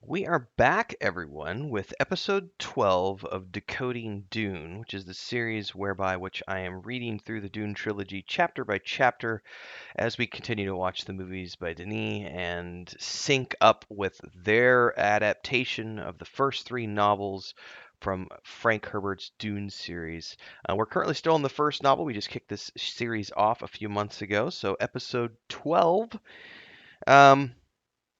We are back, everyone, with episode 12 of Decoding Dune, which is the series whereby which I am reading through the Dune trilogy chapter by chapter as we continue to watch the movies by Denis and sync up with their adaptation of the first three novels from Frank Herbert's Dune series. We're currently still in the first novel. We just kicked this series off a few months ago, so episode 12. Um,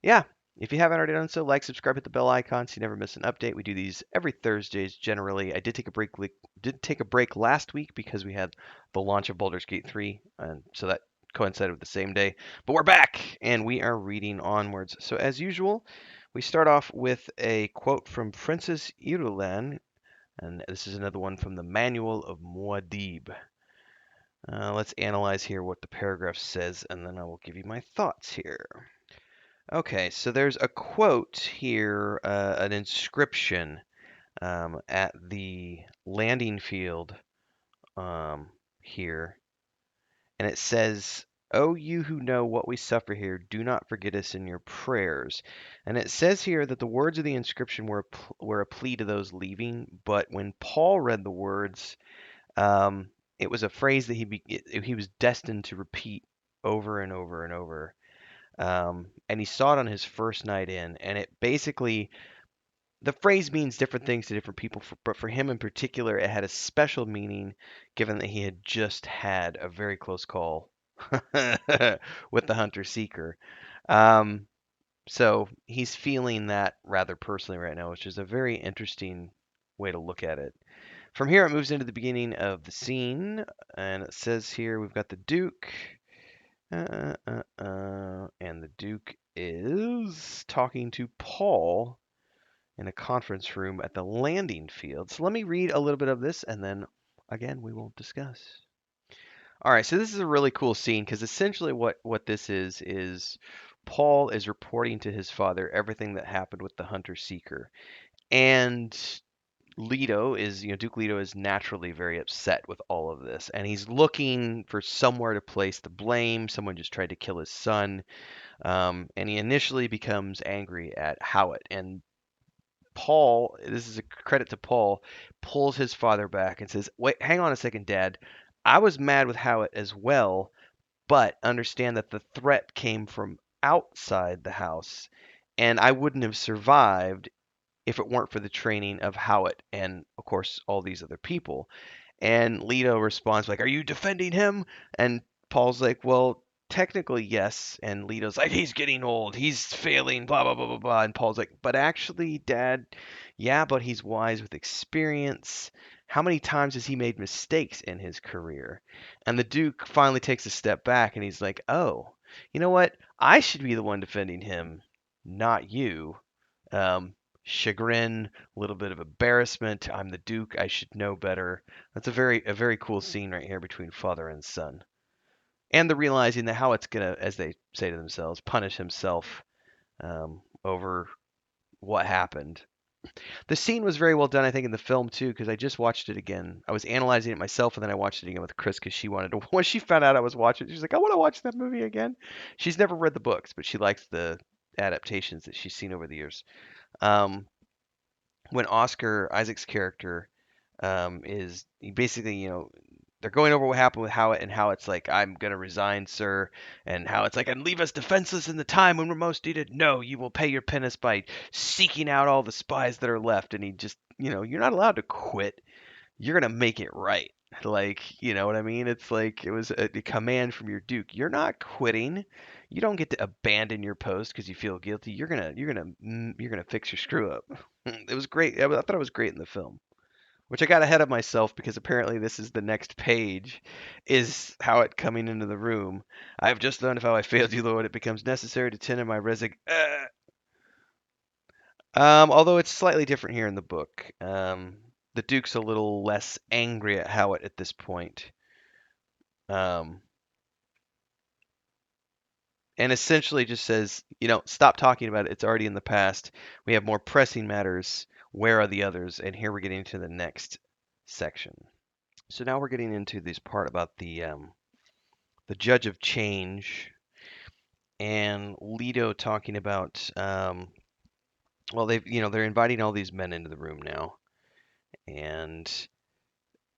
yeah, if you haven't already done so, like, subscribe, hit the bell icon so you never miss an update. We do these every Thursdays generally. I did take a break last week because we had the launch of Baldur's Gate 3, and so that coincided with the same day. But we're back and we are reading onwards. So as usual, we start off with a quote from Princess Irulan, and this is another one from the Manual of Muad'Dib. Let's analyze here what the paragraph says, and then I will give you my thoughts here. Okay, so there's a quote here, an inscription at the landing field here, and it says, "O you who know what we suffer here, do not forget us in your prayers." And it says here that the words of the inscription were a plea to those leaving, but when Paul read the words, it was a phrase that he was destined to repeat over and over and over. And he saw it on his first night in, and it basically the phrase means different things to different people, but for him in particular, it had a special meaning, given that he had just had a very close call with the hunter seeker. Um, so he's feeling that rather personally right now, which is a very interesting way to look at it. From here, it moves into the beginning of the scene, and it says here we've got the Duke. And the Duke is talking to Paul in a conference room at the landing field. So let me read a little bit of this and then again we will discuss. All right, so this is a really cool scene because essentially what this is Paul is reporting to his father everything that happened with the hunter seeker. And Duke Leto is naturally very upset with all of this, and he's looking for somewhere to place the blame. Someone just tried to kill his son, and he initially becomes angry at Howitt. And Paul, this is a credit to Paul, pulls his father back and says, "Wait, hang on a second, Dad. I was mad with Howitt as well, but understand that the threat came from outside the house, and I wouldn't have survived if it weren't for the training of Howitt and, of course, all these other people." And Leto responds like, "Are you defending him?" And Paul's like, "Well, technically, yes." And Leto's like, "He's getting old. He's failing, blah, blah, blah, blah, blah." And Paul's like, "But actually, Dad, yeah, but he's wise with experience. How many times has he made mistakes in his career?" And the Duke finally takes a step back and he's like, "Oh, you know what? I should be the one defending him, not you." Um, Chagrin, a little bit of embarrassment. I'm the Duke. I should know better. That's a very cool scene right here between father and son, and the realizing that how it's gonna, as they say to themselves, punish himself over what happened. The scene was very well done, I think, in the film too, because I just watched it again. I was analyzing it myself, and then I watched it again with Chris because she wanted to. When she found out I was watching, she's like, "I want to watch that movie again." She's never read the books, but she likes the adaptations that she's seen over the years. Um, when Oscar Isaac's character is he basically, they're going over what happened with Howitt, and how it's like, "I'm gonna resign, sir," and how it's like, "And leave us defenseless in the time when we're most needed. No, you will pay your penance by seeking out all the spies that are left." And he just, "You're not allowed to quit. You're gonna make it right." Like, you know what I mean? It's like it was a command from your Duke. You're not quitting. You don't get to abandon your post because you feel guilty. You're gonna fix your screw up. It was great. I thought it was great in the film, which I got ahead of myself because apparently this is the next page, is Howitt coming into the room. "I have just learned of how I failed you, Lord. It becomes necessary to tender my although it's slightly different here in the book. The Duke's a little less angry at Howitt at this point. Um, and essentially just says, "Stop talking about it. It's already in the past. We have more pressing matters. Where are the others?" And here we're getting to the next section. So now we're getting into this part about the Judge of Change, and Leto talking about Well, they're inviting all these men into the room now, and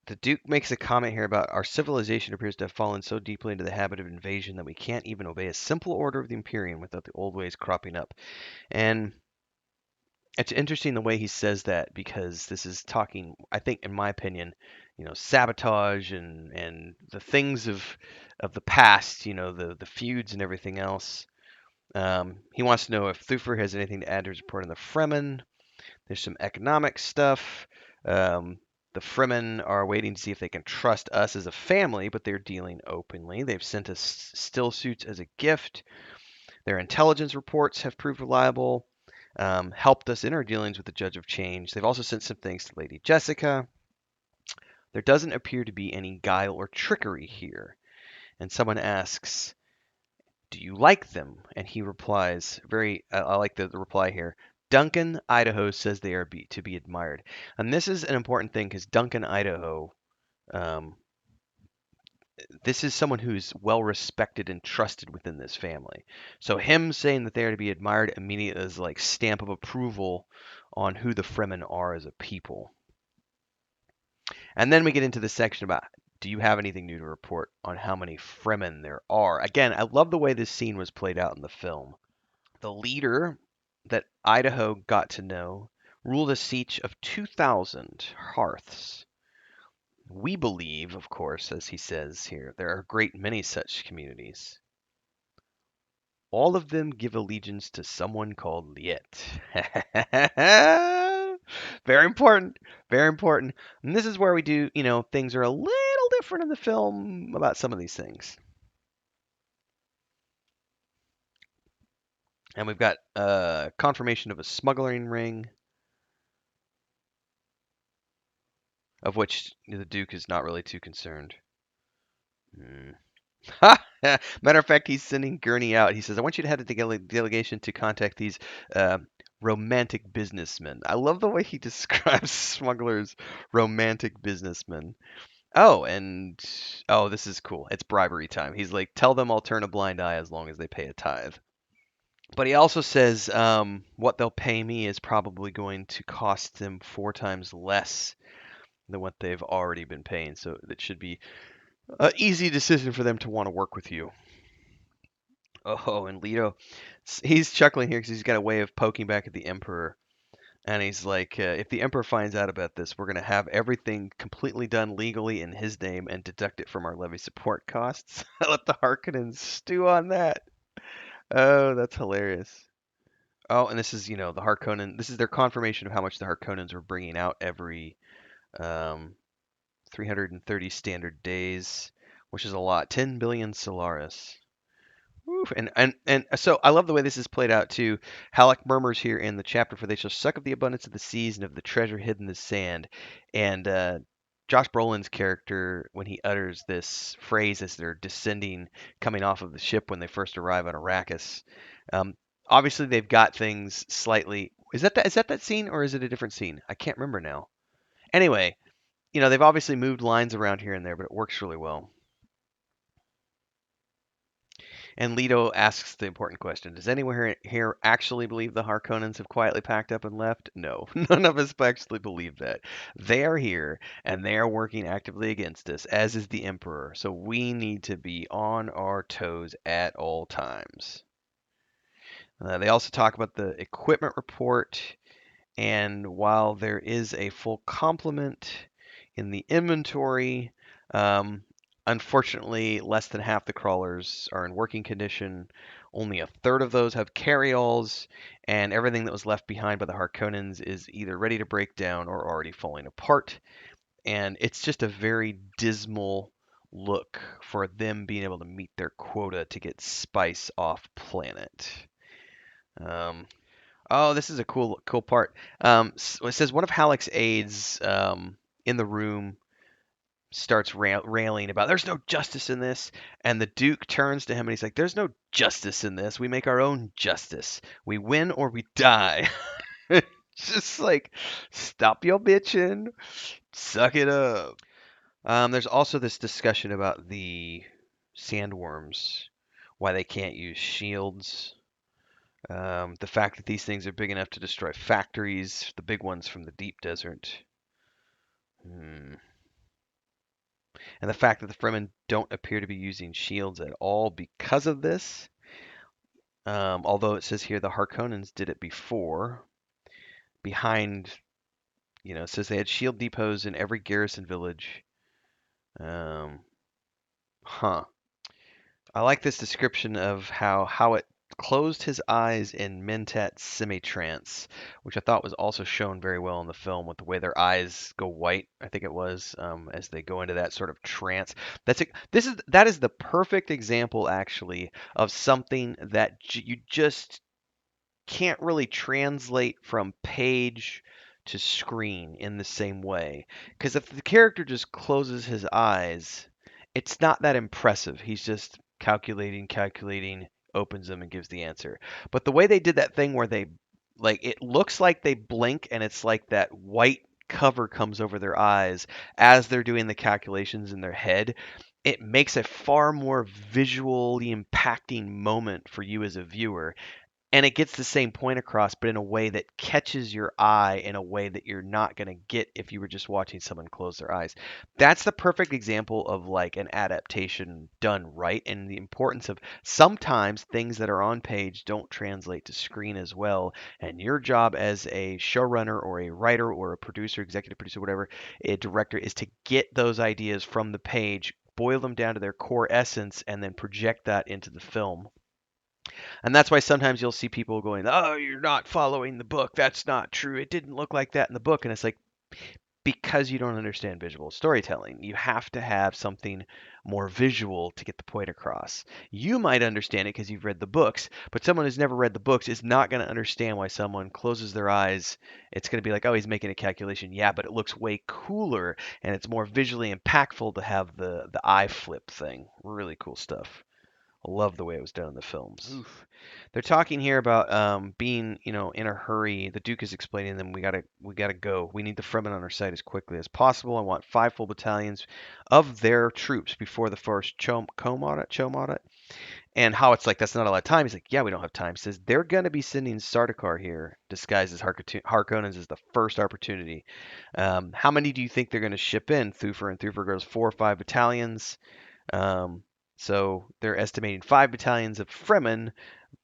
the Duke makes a comment here about our civilization appears to have fallen so deeply into the habit of invasion that we can't even obey a simple order of the Imperium without the old ways cropping up. And it's interesting the way he says that because this is talking, I think, in my opinion, sabotage and the things of the past, the feuds and everything else. He wants to know if Thufir has anything to add to his report on the Fremen. There's some economic stuff. Um, the Fremen are waiting to see if they can trust us as a family, but they're dealing openly. They've sent us still suits as a gift. Their intelligence reports have proved reliable, helped us in our dealings with the Judge of Change. They've also sent some things to Lady Jessica. There doesn't appear to be any guile or trickery here. And someone asks, do you like them? And he replies, I like the reply here. Duncan, Idaho says they are to be admired. And this is an important thing because Duncan, Idaho, um, this is someone who's well respected and trusted within this family. So him saying that they are to be admired immediately is like stamp of approval on who the Fremen are as a people. And then we get into the section about do you have anything new to report on how many Fremen there are? Again, I love the way this scene was played out in the film. The leader that Idaho got to know ruled a siege of 2,000 hearths. We believe, of course, as he says here, there are a great many such communities. All of them give allegiance to someone called Liet. Very important, very important. And this is where we do, things are a little different in the film about some of these things. And we've got confirmation of a smuggling ring, of which the Duke is not really too concerned. Matter of fact, he's sending Gurney out. He says, I want you to head a delegation to contact these uh, romantic businessmen. I love the way he describes smugglers, romantic businessmen. Oh, this is cool. It's bribery time. He's like, tell them I'll turn a blind eye as long as they pay a tithe. But he also says what they'll pay me is probably going to cost them 4 times less than what they've already been paying. So that should be an easy decision for them to want to work with you. Oh, and Leto, he's chuckling here because he's got a way of poking back at the Emperor. And he's like, if the Emperor finds out about this, we're going to have everything completely done legally in his name and deduct it from our levy support costs. I let the Harkonnens stew on that. Oh, that's hilarious. Oh, and this is, the Harkonnen. This is their confirmation of how much the Harkonnens were bringing out every um, 330 standard days, which is a lot. 10 billion Solaris. Oof, and so I love the way this is played out too. Halleck murmurs here in the chapter, "For they shall suck of the abundance of the seas and of the treasure hidden in the sand." And Josh Brolin's character, when he utters this phrase as they're descending, coming off of the ship when they first arrive on Arrakis, um, obviously they've got things slightly. Is that scene or is it a different scene? I can't remember now. Anyway, they've obviously moved lines around here and there, but it works really well. And Leto asks the important question: does anyone here actually believe the Harkonnens have quietly packed up and left? No, none of us actually believe that. They are here, and they are working actively against us, as is the Emperor. So we need to be on our toes at all times. They also talk about the equipment report, and while there is a full complement in the inventory, um, unfortunately, less than half the crawlers are in working condition. Only a third of those have carryalls, and everything that was left behind by the Harkonnens is either ready to break down or already falling apart. And it's just a very dismal look for them being able to meet their quota to get spice off planet. Um, Oh, this is a cool part. It says one of Halleck's aides in the room starts railing about there's no justice in this, and the Duke turns to him and he's like, "There's no justice in this. We make our own justice. We win or we die." Just like, stop your bitching, suck it up. There's also this discussion about the sandworms, why they can't use shields. The fact that these things are big enough to destroy factories, the big ones from the deep desert. Hmm. And the fact that the Fremen don't appear to be using shields at all because of this. Although it says here the Harkonnens did it before. Behind, it says they had shield depots in every garrison village. Um, huh. I like this description of how it closed his eyes in Mentat semi-trance, which I thought was also shown very well in the film with the way their eyes go white. I think it was as they go into that sort of trance. That is the perfect example actually of something that you just can't really translate from page to screen in the same way. Because if the character just closes his eyes, it's not that impressive. He's just calculating, opens them and gives the answer. But the way they did that thing where it looks like they blink and it's like that white cover comes over their eyes as they're doing the calculations in their head. It makes a far more visually impacting moment for you as a viewer, and it gets the same point across, but in a way that catches your eye in a way that you're not going to get if you were just watching someone close their eyes. That's the perfect example of like an adaptation done right, and the importance of sometimes things that are on page don't translate to screen as well. And your job as a showrunner or a writer or a producer, executive producer, whatever, a director is to get those ideas from the page, boil them down to their core essence, and then project that into the film. And that's why sometimes you'll see people going, "Oh, you're not following the book. That's not true. It didn't look like that in the book." And it's like, because you don't understand visual storytelling. You have to have something more visual to get the point across. You might understand it because you've read the books, but someone who's never read the books is not going to understand why someone closes their eyes. It's going to be like, "Oh, he's making a calculation." Yeah, but it looks way cooler and it's more visually impactful to have the eye flip thing. Really cool stuff. I love the way it was done in the films. Oof. They're talking here about being, in a hurry. The Duke is explaining to them, we gotta go. We need the Fremen on our side as quickly as possible. I want 5 full battalions of their troops before the first Chom audit. And how it's like that's not a lot of time. He's like, yeah, we don't have time. He says they're gonna be sending Sardaukar here, disguised as Harkonnens, as the first opportunity. How many do you think they're gonna ship in? Thufir goes 4 or 5 battalions. Um, so they're estimating 5 battalions of Fremen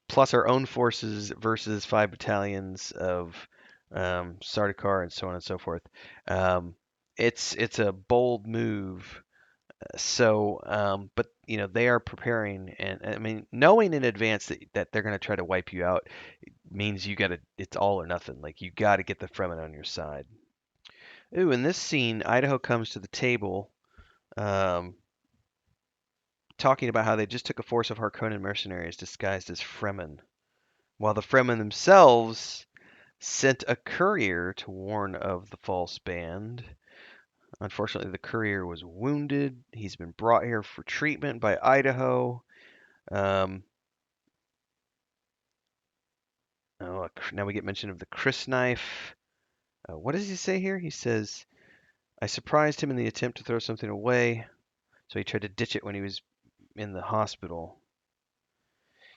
plus our own forces versus 5 battalions of Sardaukar and so on and so forth. Um, it's a bold move. But they are preparing, and I mean, knowing in advance that they're going to try to wipe you out means you got to. It's all or nothing. Like you got to get the Fremen on your side. Ooh, in this scene, Idaho comes to the table. Um, Talking about how they just took a force of Harkonnen mercenaries disguised as Fremen, while the Fremen themselves sent a courier to warn of the false band. Unfortunately, the courier was wounded. He's been brought here for treatment by Idaho. Um, now we get mention of the crysknife. What does he say here? He says, I surprised him in the attempt to throw something away, so he tried to ditch it when he was in the hospital.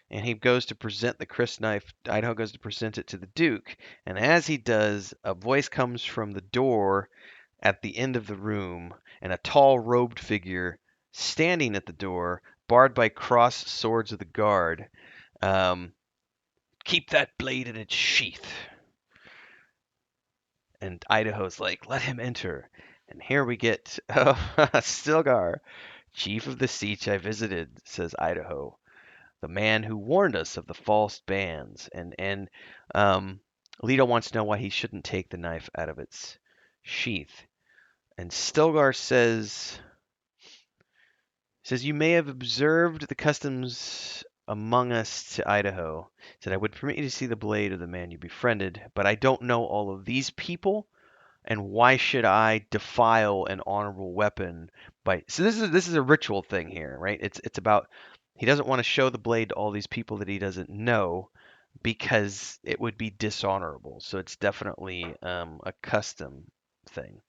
And he goes to present the crysknife. Idaho goes to present it to the Duke, and as he does, a voice comes from the door at the end of the room, and a tall robed figure standing at the door, barred by crossed swords of the guard. Um, Keep that blade in its sheath. And Idaho's like, let him enter. And here we get Stilgar, chief of the siege I visited, says Idaho, the man who warned us of the false bands. And Leto wants to know why he shouldn't take the knife out of its sheath. And Stilgar says you may have observed the customs among us to Idaho. Said I would permit you to see the blade of the man you befriended, but I don't know all of these people, and why should I defile an honorable weapon by? So this is a ritual thing here, right? It's about he doesn't want to show the blade to all these people that he doesn't know because it would be dishonorable. So it's definitely a custom thing,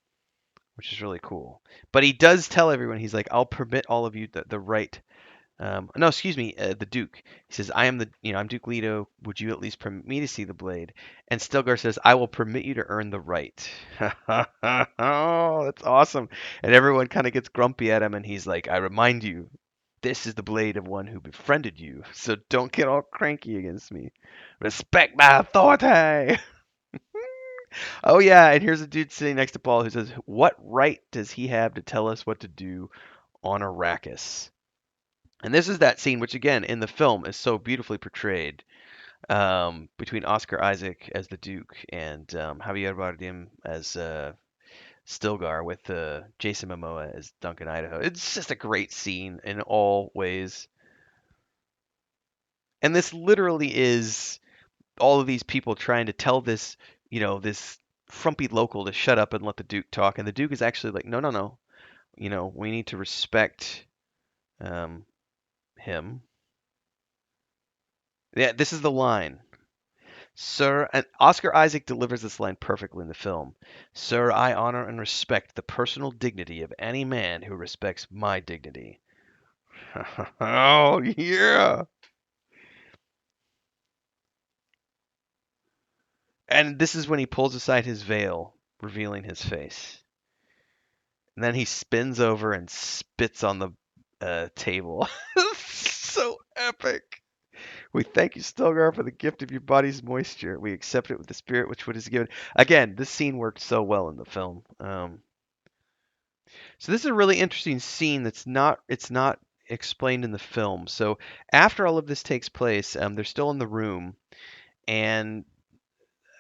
which is really cool. But he does tell everyone, he's like, I'll permit all of you the right No, excuse me, the Duke. He says, "I am I'm Duke Leto. Would you at least permit me to see the blade?" And Stilgar says, "I will permit you to earn the right." Oh, that's awesome. And everyone kind of gets grumpy at him, and he's like, "I remind you, this is the blade of one who befriended you, so don't get all cranky against me. Respect my authority." Oh yeah, and here's a dude sitting next to Paul who says, "What right does he have to tell us what to do on Arrakis?" And this is that scene, which again in the film is so beautifully portrayed, between Oscar Isaac as the Duke and Javier Bardem as Stilgar, with Jason Momoa as Duncan Idaho. It's just a great scene in all ways. And this literally is all of these people trying to tell this frumpy local to shut up and let the Duke talk. And the Duke is actually like, no, no, no. We need to respect um, him. Yeah, this is the line. Sir, and Oscar Isaac delivers this line perfectly in the film. Sir, I honor and respect the personal dignity of any man who respects my dignity. Oh, yeah. And this is when he pulls aside his veil, revealing his face. And then he spins over and spits on the table. So epic. We thank you, Stilgar, for the gift of your body's moisture. We accept it with the spirit which what is given. Again, this scene worked so well in the film. So this is a really interesting scene it's not explained in the film. So after all of this takes place, they're still in the room, and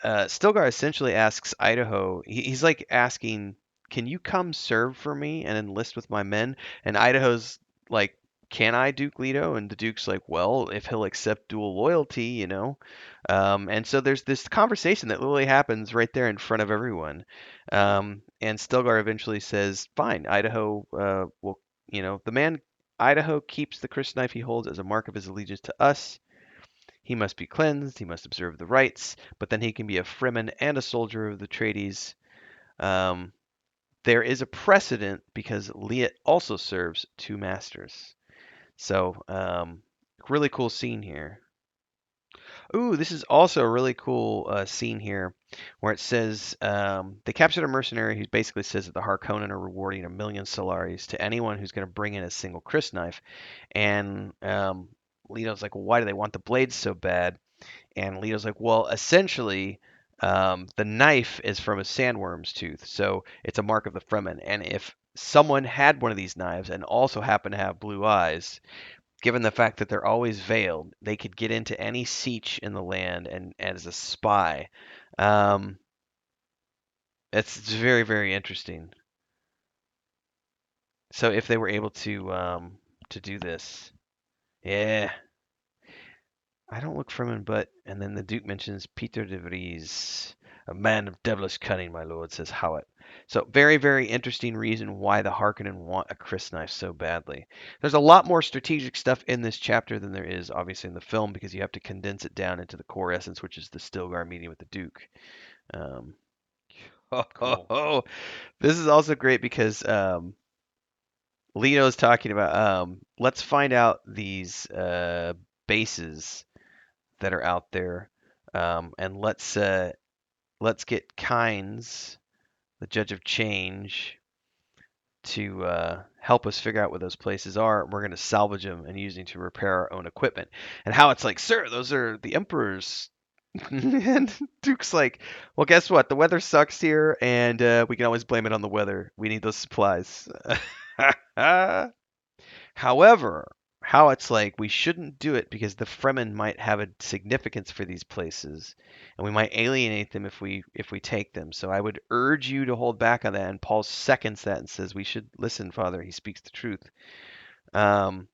Stilgar essentially asks Idaho. He's like asking, "Can you come serve for me and enlist with my men?" And Idaho's like, "Can I, Duke Leto?" And the Duke's like, "Well, if he'll accept dual loyalty." And so there's this conversation that literally happens right there in front of everyone. And Stilgar eventually says, "Fine, Idaho will, the man Idaho keeps the crysknife he holds as a mark of his allegiance to us. He must be cleansed, he must observe the rites, but then he can be a fremen and a soldier of the Trades. Um, there is a precedent because Liet also serves two masters." So, really cool scene here. Ooh, this is also a really cool scene here where it says they captured a mercenary who basically says that the Harkonnen are rewarding 1,000,000 Solaris to anyone who's going to bring in a single crysknife. And Leto's like, well, why do they want the blades so bad? And Leto's like, well, essentially, the knife is from a sandworm's tooth, so it's a mark of the Fremen. And if someone had one of these knives and also happened to have blue eyes, given the fact that they're always veiled, they could get into any sietch in the land and as a spy. Um, it's very, very interesting. So if they were able to do this, yeah. I don't look from him, but and then the Duke mentions Peter de Vries, a man of devilish cunning, my lord, says Howat. So very, very interesting reason why the Harkonnen want a crysknife so badly. There's a lot more strategic stuff in this chapter than there is obviously in the film because you have to condense it down into the core essence, which is the Stilgar meeting with the Duke. Um, Cool. this is also great because Leo's talking about let's find out these bases that are out there, and let's get Kynes, the Judge of Change, to help us figure out what those places are. We're going to salvage them and use them to repair our own equipment. And how it's like, sir, those are the Emperor's. And Duke's like, well, guess what? The weather sucks here, and we can always blame it on the weather. We need those supplies. However, how it's like we shouldn't do it because the Fremen might have a significance for these places, and we might alienate them if we take them. So I would urge you to hold back on that. And Paul seconds that and says we should listen, Father. He speaks the truth. Um,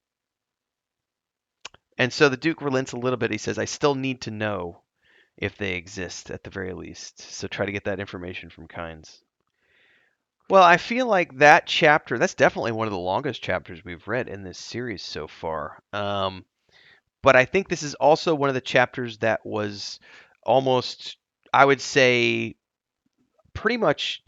and so the Duke relents a little bit. He says, I still need to know if they exist at the very least. So try to get that information from Kynes. Well, I feel like that chapter, that's definitely one of the longest chapters we've read in this series so far. But I think this is also one of the chapters that was almost, I would say, pretty much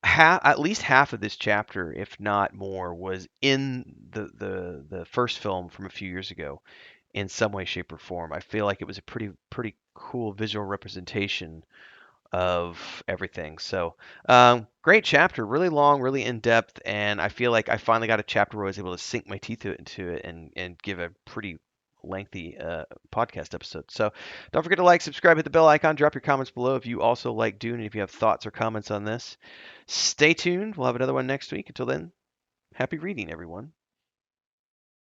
at least half of this chapter, if not more, was in the first film from a few years ago in some way, shape, or form. I feel like it was a pretty cool visual representation of everything. So, great chapter, really long, really in depth, and I feel like I finally got a chapter where I was able to sink my teeth into it and give a pretty lengthy podcast episode. So, don't forget to like, subscribe, hit the bell icon, drop your comments below if you also like Dune and if you have thoughts or comments on this. Stay tuned. We'll have another one next week. Until then, happy reading, everyone.